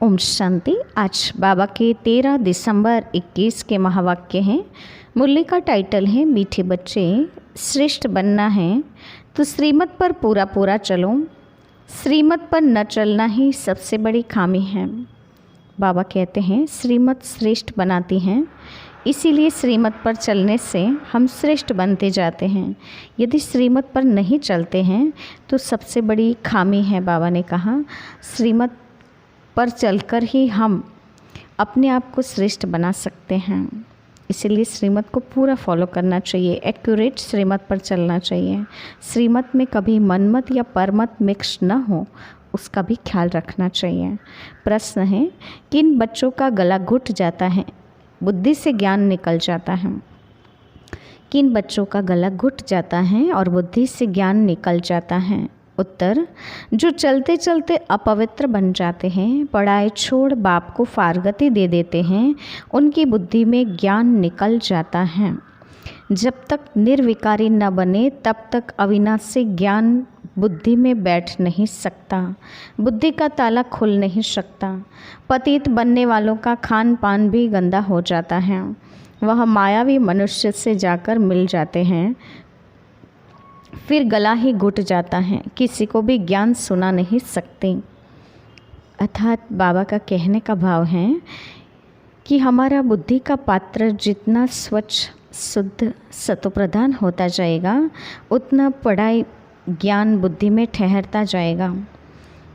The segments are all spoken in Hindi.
ओम शांति। आज बाबा के 13 दिसंबर 21 के महावाक्य हैं। मुरली का टाइटल है मीठे बच्चे, श्रेष्ठ बनना है तो श्रीमत पर पूरा पूरा चलो। श्रीमत पर न चलना ही सबसे बड़ी खामी है। बाबा कहते हैं श्रीमत श्रेष्ठ बनाती हैं, इसीलिए श्रीमत पर चलने से हम श्रेष्ठ बनते जाते हैं। यदि श्रीमत पर नहीं चलते हैं तो सबसे बड़ी खामी है। बाबा ने कहा श्रीमत पर चलकर ही हम अपने आप को श्रेष्ठ बना सकते हैं। इसीलिए श्रीमत को पूरा फॉलो करना चाहिए, एक्यूरेट श्रीमत पर चलना चाहिए। श्रीमत में कभी मनमत या परमत मिक्स न हो, उसका भी ख्याल रखना चाहिए। प्रश्न है, किन बच्चों का गला घुट जाता है, बुद्धि से ज्ञान निकल जाता है? किन बच्चों का गला घुट जाता है और बुद्धि से ज्ञान निकल जाता है? उत्तर, जो चलते चलते अपवित्र बन जाते हैं, पढ़ाई छोड़ बाप को फारगती दे देते हैं, उनकी बुद्धि में ज्ञान निकल जाता है। जब तक निर्विकारी न बने तब तक अविनाशी ज्ञान बुद्धि में बैठ नहीं सकता, बुद्धि का ताला खुल नहीं सकता। पतित बनने वालों का खान पान भी गंदा हो जाता है, वह मायावी मनुष्य से जाकर मिल जाते हैं, फिर गला ही घुट जाता है, किसी को भी ज्ञान सुना नहीं सकते। अर्थात बाबा का कहने का भाव है कि हमारा बुद्धि का पात्र जितना स्वच्छ शुद्ध सतोप्रधान होता जाएगा, उतना पढ़ाई ज्ञान बुद्धि में ठहरता जाएगा।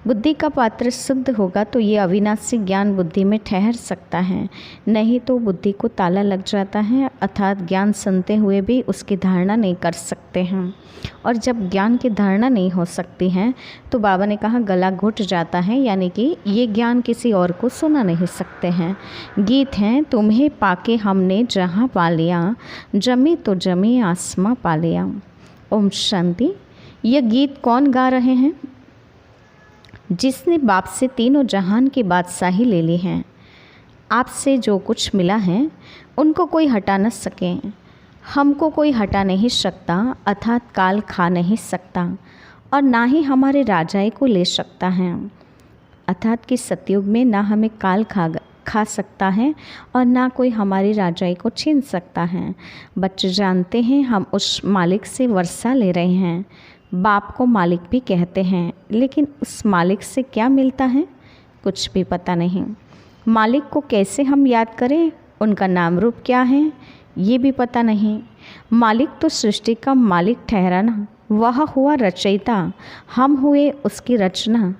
बुद्धि का पात्र शुद्ध होगा तो ये अविनाशी ज्ञान बुद्धि में ठहर सकता है, नहीं तो बुद्धि को ताला लग जाता है, अर्थात ज्ञान सुनते हुए भी उसकी धारणा नहीं कर सकते हैं। और जब ज्ञान की धारणा नहीं हो सकती है तो बाबा ने कहा गला घुट जाता है, यानी कि ये ज्ञान किसी और को सुना नहीं सकते हैं। गीत हैं, तुम्हें पाके हमने जहाँ पा लिया, जमी तो जमी आसमां पा लिया। ओम शांति। यह गीत कौन गा रहे हैं? जिसने बाप से तीनों जहान की बादशाही ले ली है। आपसे जो कुछ मिला है उनको कोई हटा न सके, हमको कोई हटा नहीं सकता, अर्थात काल खा नहीं सकता, और ना ही हमारे राजाई को ले सकता है। अर्थात कि सतयुग में ना हमें काल खा सकता है और ना कोई हमारी राजाई को छीन सकता है। बच्चे जानते हैं हम उस मालिक से वर्षा ले रहे हैं। बाप को मालिक भी कहते हैं, लेकिन उस मालिक से क्या मिलता है कुछ भी पता नहीं। मालिक को कैसे हम याद करें, उनका नाम रूप क्या है ये भी पता नहीं। मालिक तो सृष्टि का मालिक ठहरा ना, वह हुआ रचयिता, हम हुए उसकी रचना।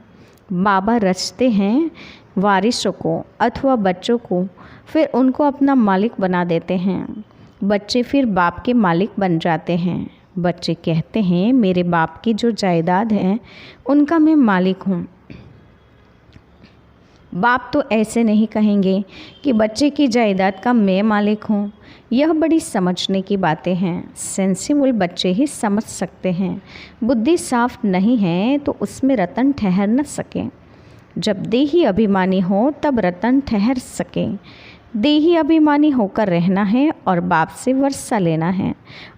बाबा रचते हैं वारिसों को अथवा बच्चों को, फिर उनको अपना मालिक बना देते हैं। बच्चे फिर बाप के मालिक बन जाते हैं। बच्चे कहते हैं मेरे बाप की जो जायदाद है उनका मैं मालिक हूँ। बाप तो ऐसे नहीं कहेंगे कि बच्चे की जायदाद का मैं मालिक हूँ। यह बड़ी समझने की बातें हैं, सेंसिबल बच्चे ही समझ सकते हैं। बुद्धि साफ नहीं है तो उसमें रतन ठहर न सके। जब देही अभिमानी हो तब रतन ठहर सके। देही अभिमानी होकर रहना है और बाप से वर्षा लेना है,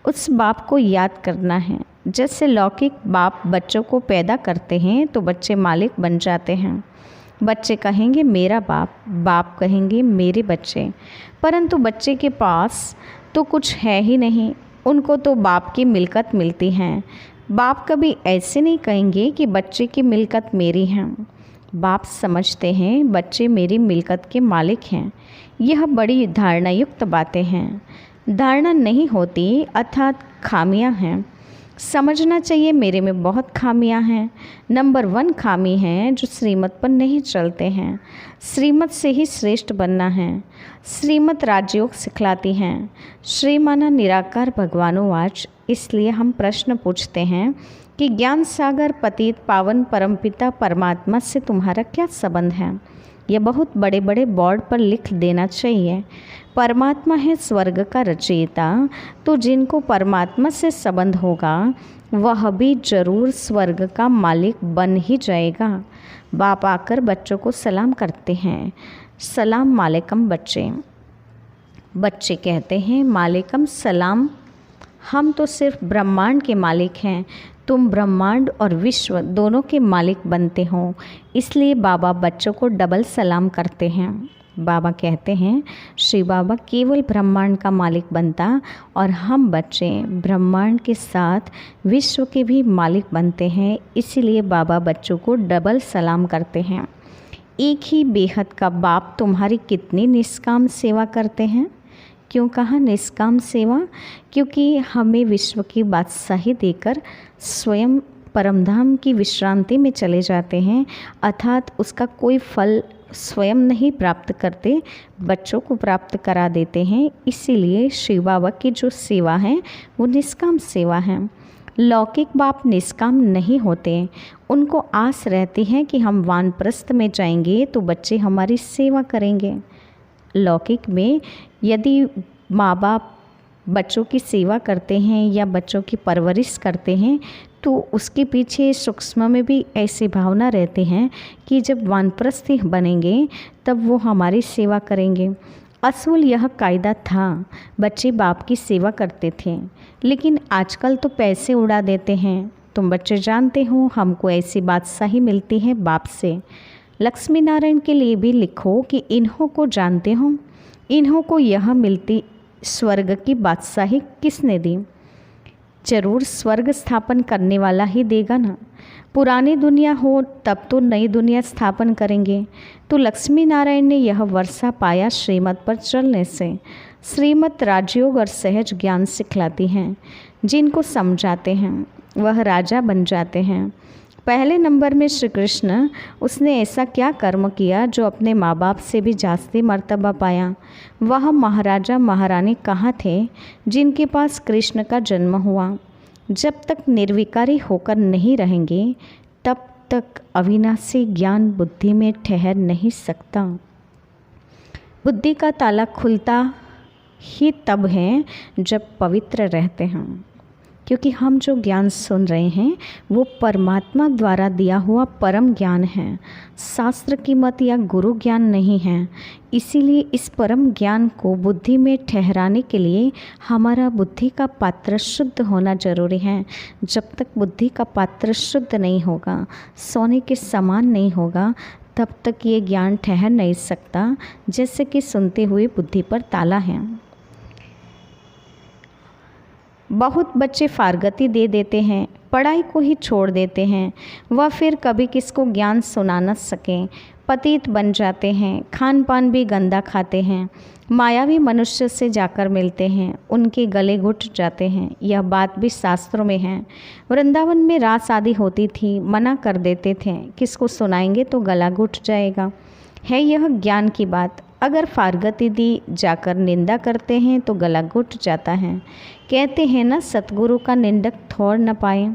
उस बाप को याद करना है। जैसे लौकिक बाप बच्चों को पैदा करते हैं तो बच्चे मालिक बन जाते हैं। बच्चे कहेंगे मेरा बाप, बाप कहेंगे मेरे बच्चे, परंतु बच्चे के पास तो कुछ है ही नहीं, उनको तो बाप की मिल्कत मिलती है। बाप कभी ऐसे नहीं कहेंगे कि बच्चे की मिल्कत मेरी है। बाप समझते हैं बच्चे मेरी मिल्कत के मालिक हैं। यह बड़ी धारणा युक्त बातें हैं। धारणा नहीं होती अर्थात खामियां हैं। समझना चाहिए मेरे में बहुत खामियां हैं। नंबर 1 खामी है जो श्रीमत पर नहीं चलते हैं। श्रीमत से ही श्रेष्ठ बनना है। श्रीमत राजयोग सिखलाती हैं। श्री माना निराकार भगवानोवाच। इसलिए हम प्रश्न पूछते हैं कि ज्ञान सागर पतित पावन परमपिता परमात्मा से तुम्हारा क्या संबंध है? यह बहुत बड़े बड़े बोर्ड पर लिख देना चाहिए। परमात्मा है स्वर्ग का रचयिता, तो जिनको परमात्मा से संबंध होगा वह भी जरूर स्वर्ग का मालिक बन ही जाएगा। बाप आकर बच्चों को सलाम करते हैं, सलाम मालिकम बच्चे। बच्चे कहते हैं मालिकम सलाम, हम तो सिर्फ ब्रह्मांड के मालिक हैं, तुम ब्रह्मांड और विश्व दोनों के मालिक बनते हो, इसलिए बाबा बच्चों को डबल सलाम करते हैं। बाबा कहते हैं श्री बाबा केवल ब्रह्मांड का मालिक बनता और हम बच्चे ब्रह्मांड के साथ विश्व के भी मालिक बनते हैं, इसीलिए बाबा बच्चों को डबल सलाम करते हैं। एक ही बेहद का बाप तुम्हारी कितनी निष्काम सेवा करते हैं। क्यों कहा निष्काम सेवा? क्योंकि हमें विश्व की बादशाही देकर स्वयं परमधाम की विश्रांति में चले जाते हैं, अर्थात उसका कोई फल स्वयं नहीं प्राप्त करते, बच्चों को प्राप्त करा देते हैं। इसीलिए श्री बाबा की जो सेवा है वो निष्काम सेवा है। लौकिक बाप निष्काम नहीं होते, उनको आस रहती है कि हम वानप्रस्थ में जाएंगे तो बच्चे हमारी सेवा करेंगे। लौकिक में यदि माँ बाप बच्चों की सेवा करते हैं या बच्चों की परवरिश करते हैं तो उसके पीछे सूक्ष्म में भी ऐसी भावना रहती हैं कि जब वानप्रस्थी बनेंगे तब वो हमारी सेवा करेंगे। असूल यह कायदा था, बच्चे बाप की सेवा करते थे, लेकिन आजकल तो पैसे उड़ा देते हैं। तुम बच्चे जानते हो हमको ऐसी बादशाही मिलती है बाप से। लक्ष्मी नारायण के लिए भी लिखो कि इन्हों को जानते हो, इन्हों को यह मिलती स्वर्ग की बादशाही किसने दी? जरूर स्वर्ग स्थापन करने वाला ही देगा ना। पुरानी दुनिया हो तब तो नई दुनिया स्थापन करेंगे। तो लक्ष्मी नारायण ने यह वर्षा पाया श्रीमत पर चलने से। श्रीमत राजयोग और सहज ज्ञान सिखलाती हैं। जिनको समझाते हैं वह राजा बन जाते हैं। पहले नंबर में श्री कृष्ण, उसने ऐसा क्या कर्म किया जो अपने माँ बाप से भी जास्ती मर्तबा पाया? वह महाराजा महारानी कहाँ थे जिनके पास कृष्ण का जन्म हुआ? जब तक निर्विकारी होकर नहीं रहेंगे तब तक अविनाशी ज्ञान बुद्धि में ठहर नहीं सकता। बुद्धि का ताला खुलता ही तब है जब पवित्र रहते हैं, क्योंकि हम जो ज्ञान सुन रहे हैं वो परमात्मा द्वारा दिया हुआ परम ज्ञान है, शास्त्र की मत या गुरु ज्ञान नहीं है। इसीलिए इस परम ज्ञान को बुद्धि में ठहराने के लिए हमारा बुद्धि का पात्र शुद्ध होना जरूरी है। जब तक बुद्धि का पात्र शुद्ध नहीं होगा, सोने के समान नहीं होगा, तब तक ये ज्ञान ठहर नहीं सकता। जैसे कि सुनते हुए बुद्धि पर ताला है। बहुत बच्चे फारगती दे देते हैं, पढ़ाई को ही छोड़ देते हैं, वह फिर कभी किसको ज्ञान सुना न सकें, पतित बन जाते हैं, खान पान भी गंदा खाते हैं, मायावी मनुष्य से जाकर मिलते हैं, उनके गले घुट जाते हैं। यह बात भी शास्त्रों में है। वृंदावन में रास आदि होती थी, मना कर देते थे, किसको सुनाएंगे तो गला घुट जाएगा। है यह ज्ञान की बात। अगर फारगती दी जाकर निंदा करते हैं तो गला घुट जाता है। कहते हैं ना, सतगुरु का निंदक थोड़ न पाए।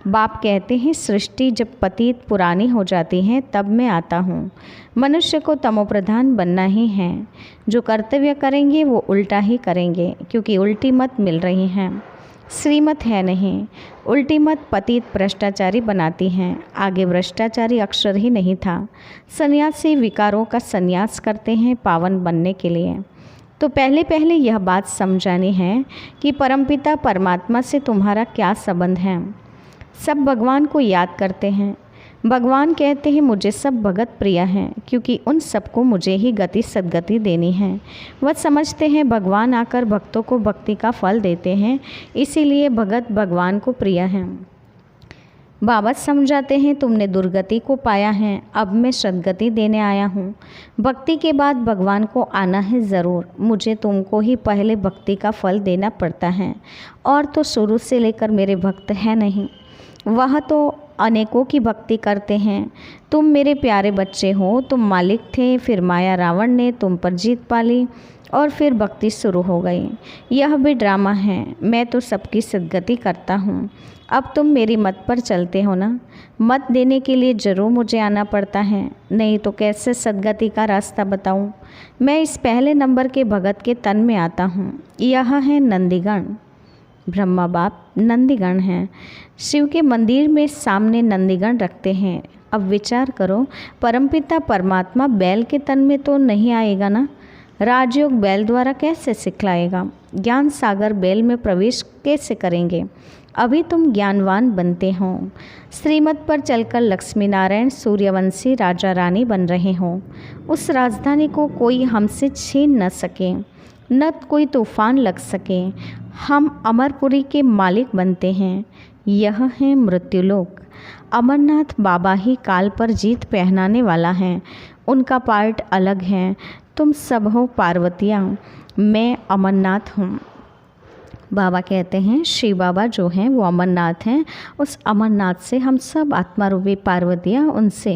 बाप कहते हैं सृष्टि जब पतित पुरानी हो जाती है तब मैं आता हूँ। मनुष्य को तमोप्रधान बनना ही है। जो कर्तव्य करेंगे वो उल्टा ही करेंगे, क्योंकि उल्टी मत मिल रही हैं, श्रीमत है नहीं। उल्टी मत पतित भ्रष्टाचारी बनाती हैं। आगे भ्रष्टाचारी अक्षर ही नहीं था। सन्यासी विकारों का संन्यास करते हैं पावन बनने के लिए। तो पहले पहले यह बात समझानी है कि परमपिता परमात्मा से तुम्हारा क्या संबंध है। सब भगवान को याद करते हैं। भगवान कहते हैं मुझे सब भगत प्रिय हैं, क्योंकि उन सबको मुझे ही गति सद्गति देनी है। वह समझते हैं भगवान आकर भक्तों को भक्ति का फल देते हैं, इसीलिए भगत भगवान को प्रिय हैं। बाबा समझाते हैं तुमने दुर्गति को पाया है, अब मैं सद्गति देने आया हूँ। भक्ति के बाद भगवान को आना है ज़रूर। मुझे तुमको ही पहले भक्ति का फल देना पड़ता है, और तो शुरू से लेकर मेरे भक्त हैं नहीं। वह तो अनेकों की भक्ति करते हैं। तुम मेरे प्यारे बच्चे हो, तुम मालिक थे, फिर माया रावण ने तुम पर जीत पाली और फिर भक्ति शुरू हो गई। यह भी ड्रामा है। मैं तो सबकी सद्गति करता हूँ। अब तुम मेरी मत पर चलते हो ना। मत देने के लिए ज़रूर मुझे आना पड़ता है, नहीं तो कैसे सद्गति का रास्ता बताऊँ। मैं इस पहले नंबर के भगत के तन में आता हूँ। यह है नंदीगण। ब्रह्मा बाप नंदीगण हैं। शिव के मंदिर में सामने नंदीगण रखते हैं। अब विचार करो, परमपिता परमात्मा बैल के तन में तो नहीं आएगा ना। राजयोग बैल द्वारा कैसे सिखलाएगा? ज्ञान सागर बैल में प्रवेश कैसे करेंगे? अभी तुम ज्ञानवान बनते हो। श्रीमत पर चलकर लक्ष्मी नारायण सूर्यवंशी राजा रानी बन रहे हो। उस राजधानी को कोई हमसे छीन न सके, न कोई तूफान लग सके। हम अमरपुरी के मालिक बनते हैं। यह है मृत्युलोक। अमरनाथ बाबा ही काल पर जीत पहनाने वाला है। उनका पार्ट अलग है। तुम सब हो पार्वतियाँ, मैं अमरनाथ हूँ। बाबा कहते हैं शिव बाबा जो हैं वो अमरनाथ हैं। उस अमरनाथ से हम सब आत्मारूपी पार्वतियाँ उनसे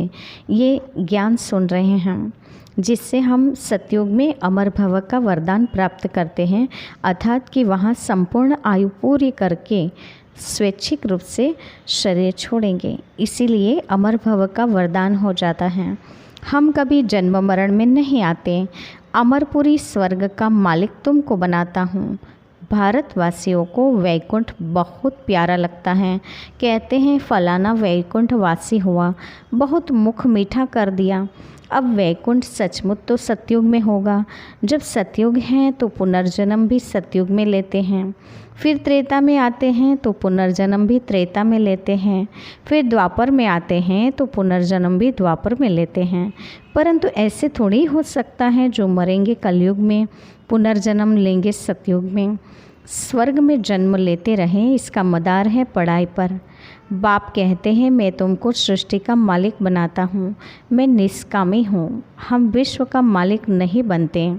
ये ज्ञान सुन रहे हैं, जिससे हम सतयुग में अमर भव का वरदान प्राप्त करते हैं, अर्थात कि वहाँ संपूर्ण आयु पूरी करके स्वैच्छिक रूप से शरीर छोड़ेंगे। इसीलिए अमर भव का वरदान हो जाता है। हम कभी जन्म मरण में नहीं आते। अमरपुरी स्वर्ग का मालिक तुमको बनाता हूँ। भारतवासियों को वैकुंठ बहुत प्यारा लगता है। कहते हैं फलाना वैकुंठ वासी हुआ, बहुत मुख मीठा कर दिया। अब वैकुंठ सचमुच तो सतयुग में होगा। जब सतयुग है तो पुनर्जन्म भी सतयुग में लेते हैं। फिर त्रेता में आते हैं तो पुनर्जन्म भी त्रेता में लेते हैं। फिर द्वापर में आते हैं तो पुनर्जन्म भी द्वापर में लेते हैं। परंतु ऐसे थोड़ी हो सकता है जो मरेंगे कलयुग में पुनर्जन्म लेंगे सतयुग में। स्वर्ग में जन्म लेते रहें, इसका मदार है पढ़ाई पर। बाप कहते हैं मैं तुमको सृष्टि का मालिक बनाता हूँ, मैं निष्कामी हूँ। हम विश्व का मालिक नहीं बनते।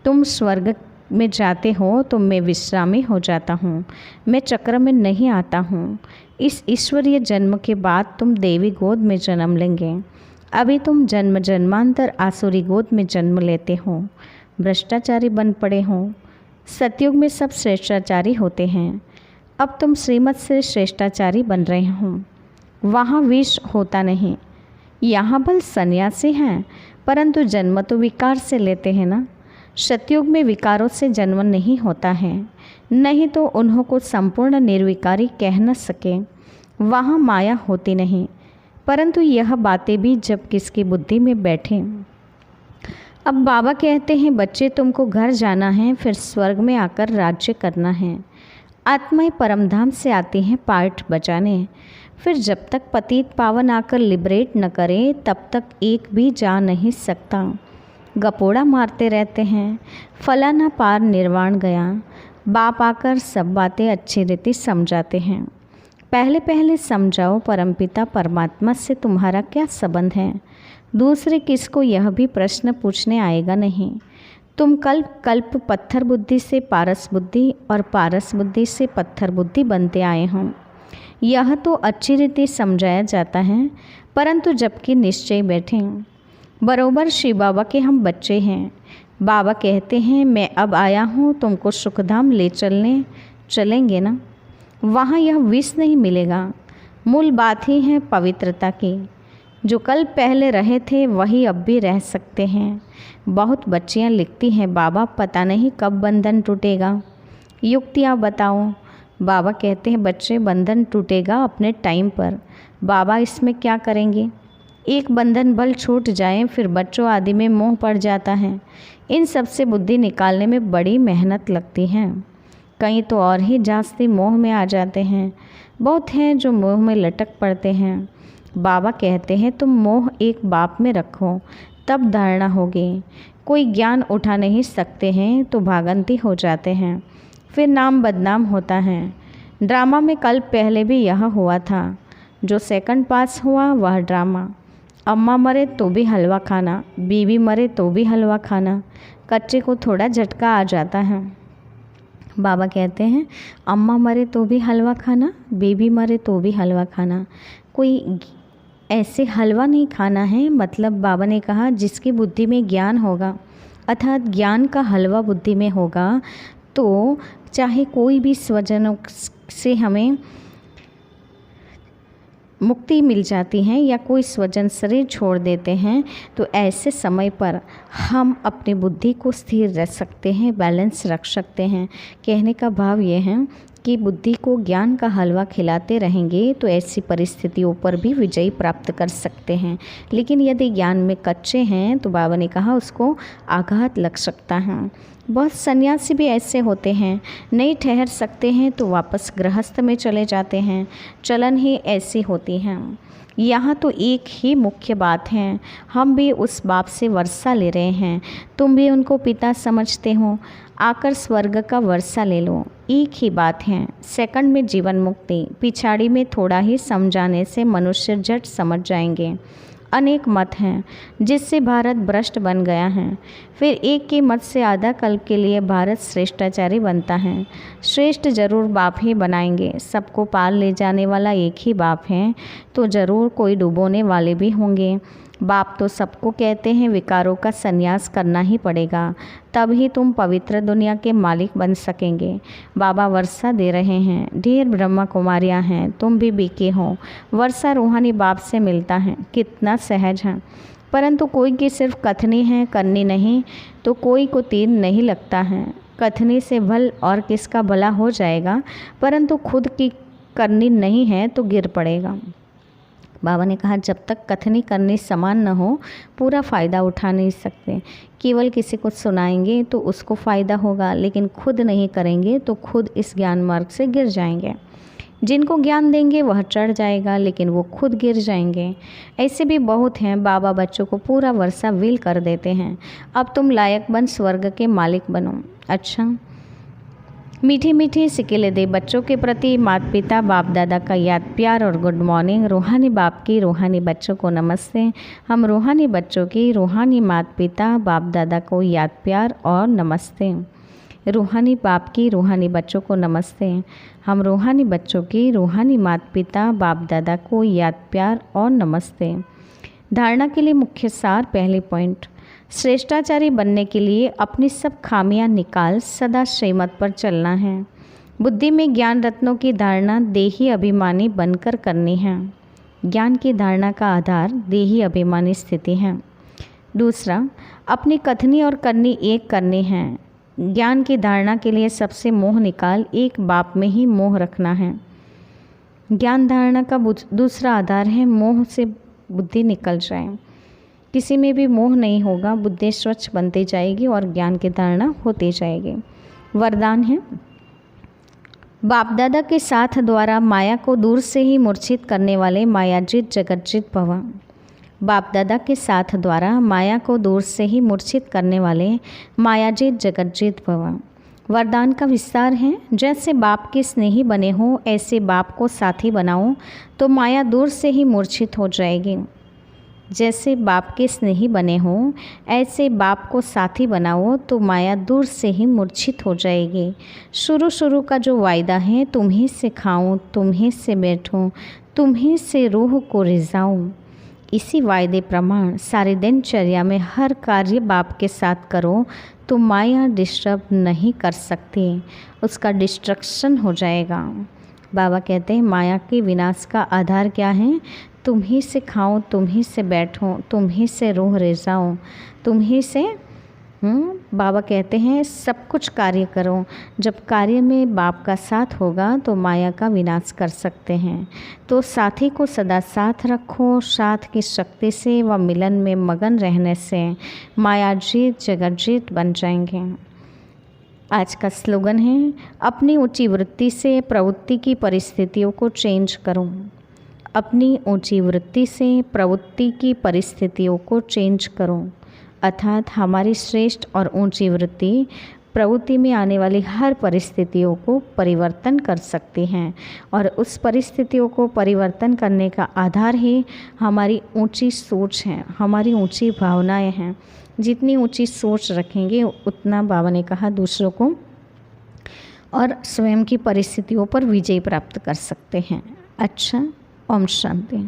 तुम स्वर्ग में जाते हो तो मैं विश्रामी हो जाता हूँ। मैं चक्र में नहीं आता हूँ। इस ईश्वरीय जन्म के बाद तुम देवी गोद में जन्म लेंगे। अभी तुम जन्म जन्मांतर आसुरी गोद में जन्म लेते हो। भ्रष्टाचारी बन पड़े हो। सतयुग में सब श्रेष्ठाचारी होते हैं। अब तुम श्रीमत से श्रेष्ठाचारी बन रहे हो। वहाँ विष होता नहीं। यहाँ बल सन्यासी हैं, परंतु जन्म तो विकार से लेते हैं ना। सतयुग में विकारों से जन्म नहीं होता है, नहीं तो उन्हों को संपूर्ण निर्विकारी कह न सके। वहाँ माया होती नहीं। परंतु यह बातें भी जब किसकी बुद्धि में बैठे। अब बाबा कहते हैं बच्चे तुमको घर जाना है, फिर स्वर्ग में आकर राज्य करना है। आत्माएं परमधाम से आती हैं पार्ट बचाने। फिर जब तक पतित पावन आकर लिबरेट न करे तब तक एक भी जा नहीं सकता। गपोड़ा मारते रहते हैं, फलाना पार निर्वाण गया। बाप आकर सब बातें अच्छी रीति समझाते हैं। पहले पहले समझाओ परमपिता परमात्मा से तुम्हारा क्या संबंध है। दूसरे किसको यह भी प्रश्न पूछने आएगा नहीं। तुम कल्प कल्प पत्थर बुद्धि से पारस बुद्धि और पारस बुद्धि से पत्थर बुद्धि बनते आए हों। यह तो अच्छी रीति समझाया जाता है, परंतु जबकि निश्चय बैठे बरोबर शिव बाबा के हम बच्चे हैं। बाबा कहते हैं मैं अब आया हूँ, तुमको सुखधाम ले चलेंगे ना। वहाँ यह विष नहीं मिलेगा। मूल बात ही है पवित्रता की। जो कल पहले रहे थे वही अब भी रह सकते हैं। बहुत बच्चियाँ लिखती हैं बाबा पता नहीं कब बंधन टूटेगा, युक्तियाँ बताओ। बाबा कहते हैं बच्चे बंधन टूटेगा अपने टाइम पर। बाबा इसमें क्या करेंगे। एक बंधन बल छूट जाए फिर बच्चों आदि में मोह पड़ जाता है। इन सब से बुद्धि निकालने में बड़ी मेहनत लगती है। कई तो और ही जास्ती मोह में आ जाते हैं। बहुत हैं जो मोह में लटक पड़ते हैं। बाबा कहते हैं तुम मोह एक बाप में रखो तब धारणा होगी। कोई ज्ञान उठा नहीं सकते हैं तो भागंती हो जाते हैं, फिर नाम बदनाम होता है। ड्रामा में कल पहले भी यह हुआ था। जो सेकंड पास हुआ वह ड्रामा। अम्मा मरे तो भी हलवा खाना, बीवी मरे तो भी हलवा खाना। कच्चे को थोड़ा झटका आ जाता है। बाबा कहते हैं अम्मा मरे तो भी हलवा खाना, बीवी मरे तो भी हलवा खाना। कोई ऐसे हलवा नहीं खाना है। मतलब बाबा ने कहा जिसकी बुद्धि में ज्ञान होगा, अर्थात ज्ञान का हलवा बुद्धि में होगा, तो चाहे कोई भी स्वजनों से हमें मुक्ति मिल जाती है या कोई स्वजन शरीर छोड़ देते हैं, तो ऐसे समय पर हम अपनी बुद्धि को स्थिर रख सकते हैं, बैलेंस रख सकते हैं। कहने का भाव ये है कि बुद्धि को ज्ञान का हलवा खिलाते रहेंगे तो ऐसी परिस्थितियों पर भी विजय प्राप्त कर सकते हैं। लेकिन यदि ज्ञान में कच्चे हैं तो बाबा ने कहा उसको आघात लग सकता है। बहुत सन्यासी भी ऐसे होते हैं, नहीं ठहर सकते हैं तो वापस गृहस्थ में चले जाते हैं। चलन ही ऐसी होती हैं। यहाँ तो एक ही मुख्य बात है, हम भी उस बाप से वर्षा ले रहे हैं, तुम भी उनको पिता समझते हो, आकर स्वर्ग का वर्षा ले लो। एक ही बात है, सेकंड में जीवन मुक्ति, पिछाड़ी में थोड़ा ही समझाने से मनुष्य झट समझ जाएंगे। अनेक मत हैं जिससे भारत भ्रष्ट बन गया है। फिर एक के मत से आधा कल्प के लिए भारत श्रेष्ठाचारी बनता है। श्रेष्ठ जरूर बाप ही बनाएंगे, सबको पाल ले जाने वाला एक ही बाप है तो जरूर कोई डुबोने वाले भी होंगे। बाप तो सबको कहते हैं विकारों का संन्यास करना ही पड़ेगा, तब ही तुम पवित्र दुनिया के मालिक बन सकेंगे। बाबा वर्षा दे रहे हैं, ढेर ब्रह्मा कुमारियाँ हैं, तुम भी बीके हो। वर्षा रूहानी बाप से मिलता है, कितना सहज है। परंतु कोई की सिर्फ कथनी है, करनी नहीं, तो कोई को तीर नहीं लगता है। कथनी से भल और किसका भला हो जाएगा, परंतु खुद की करनी नहीं है तो गिर पड़ेगा। बाबा ने कहा जब तक कथनी करनी समान न हो पूरा फ़ायदा उठा नहीं सकते। केवल किसी को सुनाएंगे तो उसको फ़ायदा होगा, लेकिन खुद नहीं करेंगे तो खुद इस ज्ञान मार्ग से गिर जाएंगे। जिनको ज्ञान देंगे वह चढ़ जाएगा, लेकिन वो खुद गिर जाएंगे। ऐसे भी बहुत हैं। बाबा बच्चों को पूरा वर्षा विल कर देते हैं, अब तुम लायक बन स्वर्ग के मालिक बनो। अच्छा, मीठी मीठी सिकेले दे बच्चों के प्रति माता पिता बाप दादा का याद प्यार और गुड मॉर्निंग। रूहानी बाप की रूहानी बच्चों को नमस्ते। हम रूहानी बच्चों की रूहानी माता पिता बाप दादा को याद प्यार और नमस्ते। रूहानी बाप की रूहानी बच्चों को नमस्ते। हम रूहानी बच्चों की रूहानी माता पिता बाप दादा को याद प्यार और नमस्ते। धारणा के लिए मुख्य सार, पहले पॉइंट, श्रेष्ठाचारी बनने के लिए अपनी सब खामियां निकाल सदा श्रीमत पर चलना है। बुद्धि में ज्ञान रत्नों की धारणा देही अभिमानी बनकर करनी है। ज्ञान की धारणा का आधार देही अभिमानी स्थिति है। दूसरा, अपनी कथनी और करनी एक करनी है। ज्ञान की धारणा के लिए सबसे मोह निकाल एक बाप में ही मोह रखना है। ज्ञान धारणा का दूसरा आधार है मोह से बुद्धि निकल जाए। किसी में भी मोह नहीं होगा, बुद्धि स्वच्छ बनती जाएगी और ज्ञान की धारणा होती जाएगी। वरदान है, बाप दादा के साथ द्वारा माया को दूर से ही मूर्छित करने वाले मायाजीत जगतजीत भव। बाप दादा के साथ द्वारा माया को दूर से ही मूर्छित करने वाले मायाजीत जगतजीत भव। वरदान का विस्तार है, जैसे बाप के स्नेही बने हो ऐसे बाप को साथी बनाओ तो माया दूर से ही मूर्छित हो जाएगी। जैसे बाप के स्नेही बने हो ऐसे बाप को साथी बनाओ तो माया दूर से ही मूर्छित हो जाएगी। शुरू का जो वायदा है, तुम्ही से खाऊं, तुम्ही से बैठूं, तुम्ही से रूह को रिझाऊं, इसी वायदे प्रमाण सारे दिनचर्या में हर कार्य बाप के साथ करो तो माया डिस्टर्ब नहीं कर सकती, उसका डिस्ट्रक्शन हो जाएगा। बाबा कहते हैं माया के विनाश का आधार क्या है? तुम ही से खाओ, तुम ही से बैठो, तुम ही से रूह रिझाओ, तुम ही से बाबा कहते हैं सब कुछ कार्य करो। जब कार्य में बाप का साथ होगा तो माया का विनाश कर सकते हैं। तो साथी को सदा साथ रखो। साथ की शक्ति से व मिलन में मगन रहने से मायाजीत जगतजीत बन जाएंगे। आज का स्लोगन है, अपनी ऊंची वृत्ति से प्रवृत्ति की परिस्थितियों को चेंज करो। अपनी ऊंची वृत्ति से प्रवृत्ति की परिस्थितियों को चेंज करो, अर्थात हमारी श्रेष्ठ और ऊंची वृत्ति प्रवृत्ति में आने वाली हर परिस्थितियों को परिवर्तन कर सकती हैं और उस परिस्थितियों को परिवर्तन करने का आधार ही हमारी ऊंची सोच है, हमारी ऊंची भावनाएं हैं। जितनी ऊंची सोच रखेंगे उतना बाबा ने कहा दूसरों को और स्वयं की परिस्थितियों पर विजय प्राप्त कर सकते हैं। अच्छा, ओम शांति।